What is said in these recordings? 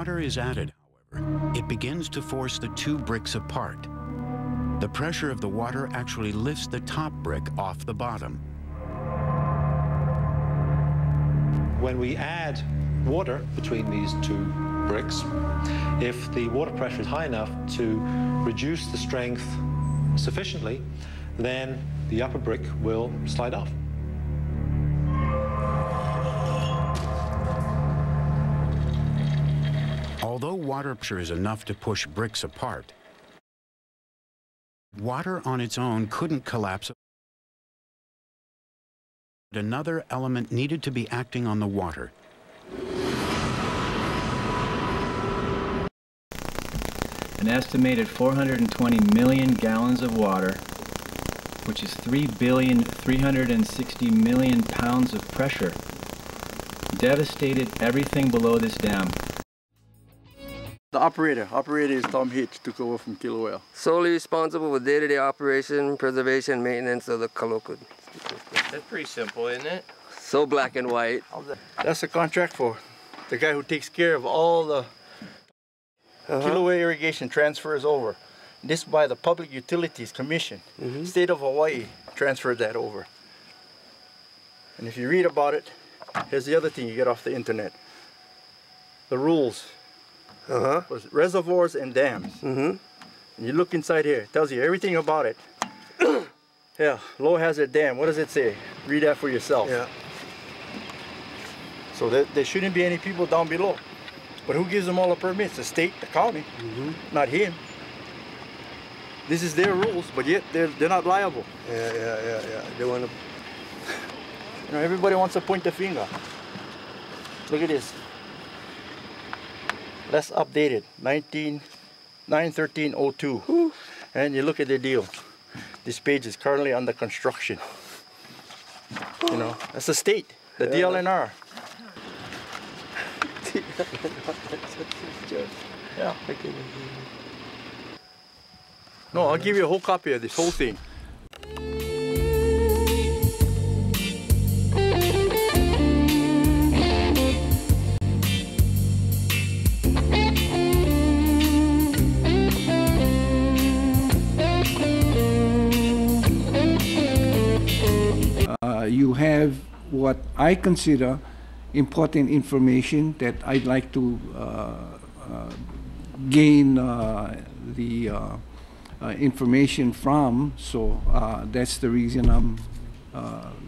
water is added, however, it begins to force the two bricks apart. The pressure of the water actually lifts the top brick off the bottom. When we add water between these two bricks, if the water pressure is high enough to reduce the strength sufficiently, then the upper brick will slide off. Although water pressure is enough to push bricks apart, water on its own couldn't collapse. Another element needed to be acting on the water. An estimated 420 million gallons of water, which is 3,360,000,000 pounds of pressure, devastated everything below this dam. The operator is Tom Hitch, took over from Kilauea. Solely responsible for day-to-day operation, preservation, and maintenance of the Kaloko. That's pretty simple, isn't it? So black and white. That's a contract for the guy who takes care of all the Kilauea irrigation transfers over. This by the Public Utilities Commission. State of Hawaii transferred that over. And if you read about it, here's the other thing you get off the internet. The rules. Was reservoirs and dams. And you look inside here, it tells you everything about it. Yeah, low hazard dam, what does it say? Read that for yourself. Yeah. So there shouldn't be any people down below. But who gives them all the permits? The state, the county, not him. This is their rules, but yet they're not liable. Yeah. They want to. You know, everybody wants to point the finger. Look at this. That's updated, 9/13/02. And you look at the deal. This page is currently under construction. You know, that's the state, the DLNR. Yeah. No, I'll give you a whole copy of this whole thing. You have what I consider important information that I'd like to gain the information from, so that's the reason I'm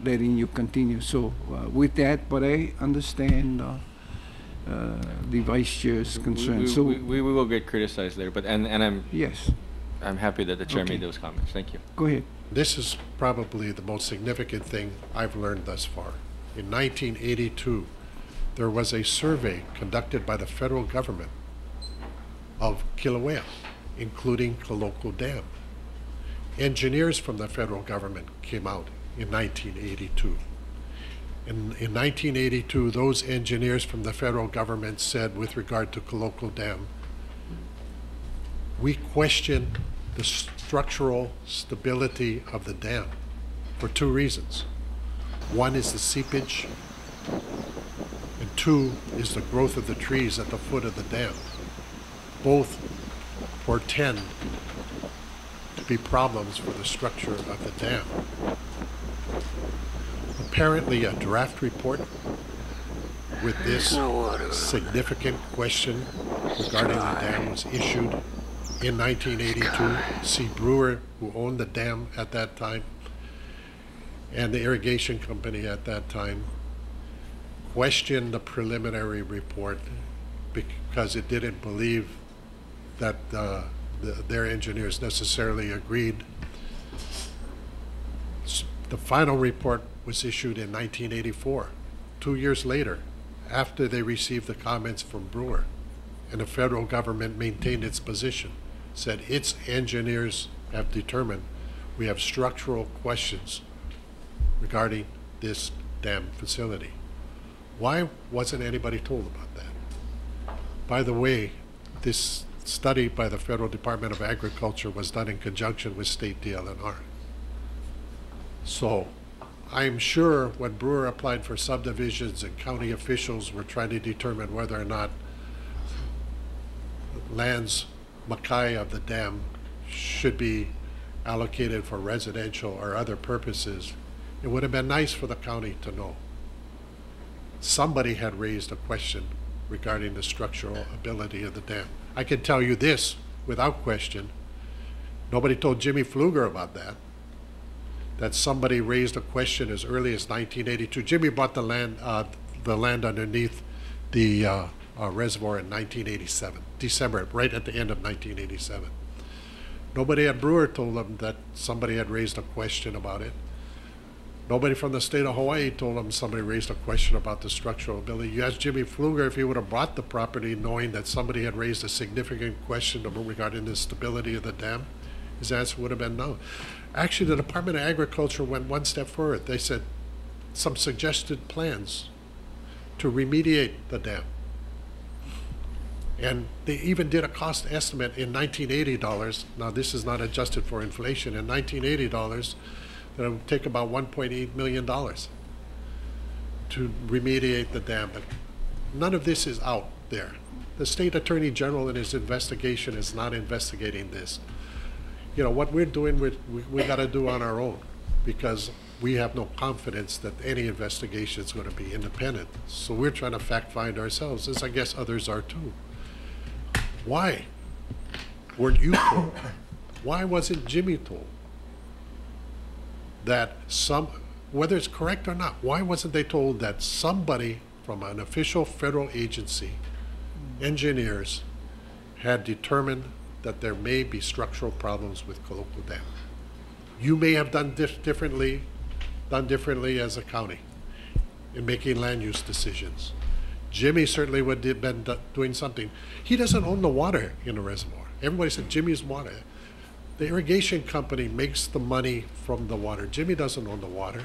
letting you continue. So with that, but I understand the Vice Chair's concern. So we will get criticized there, but and I'm happy that the Chair made those comments. Thank you. Go ahead. This is probably the most significant thing I've learned thus far. In 1982, there was a survey conducted by the federal government of Kilauea, including Kaloko Dam. Engineers from the federal government came out in 1982. In 1982, those engineers from the federal government said, with regard to Kaloko Dam, we question the structural stability of the dam for two reasons. One is the seepage, and two is the growth of the trees at the foot of the dam. Both portend to be problems for the structure of the dam. Apparently, a draft report with this significant question regarding the dam was issued in 1982. C. Brewer, who owned the dam at that time, and the irrigation company at that time, questioned the preliminary report because it didn't believe that their engineers necessarily agreed. The final report was issued in 1984, 2 years later, after they received the comments from Brewer, and the federal government maintained its position, said its engineers have determined we have structural questions regarding this dam facility. Why wasn't anybody told about that? By the way, this study by the Federal Department of Agriculture was done in conjunction with state DLNR. So I'm sure when Brewer applied for subdivisions and county officials were trying to determine whether or not lands Mackay of the dam should be allocated for residential or other purposes, it would have been nice for the county to know. Somebody had raised a question regarding the structural ability of the dam. I can tell you this without question. Nobody told Jimmy Pflueger about that. That somebody raised a question as early as 1982. Jimmy bought the land underneath the reservoir in 1987, December, right at the end of 1987. Nobody at Brewer told him that somebody had raised a question about it. Nobody from the state of Hawaii told him somebody raised a question about the structural ability. You asked Jimmy Pflueger if he would have bought the property knowing that somebody had raised a significant question regarding the stability of the dam, his answer would have been no. Actually, the Department of Agriculture went one step forward. They said some suggested plans to remediate the dam. And they even did a cost estimate in $1980. Now, this is not adjusted for inflation. In $1980, that it would take about $1.8 million to remediate the dam. But none of this is out there. The state attorney general in his investigation is not investigating this. You know, what we're doing, we got to do on our own, because we have no confidence that any investigation is going to be independent. So we're trying to fact find ourselves, as I guess others are too. Why weren't you told? Why wasn't Jimmy told that whether it's correct or not, why wasn't they told that somebody from an official federal agency, engineers, had determined that there may be structural problems with Kaloko Dam? You may have done differently as a county in making land use decisions. Jimmy certainly would have been doing something. He doesn't own the water in the reservoir. Everybody said Jimmy's water. The irrigation company makes the money from the water. Jimmy doesn't own the water.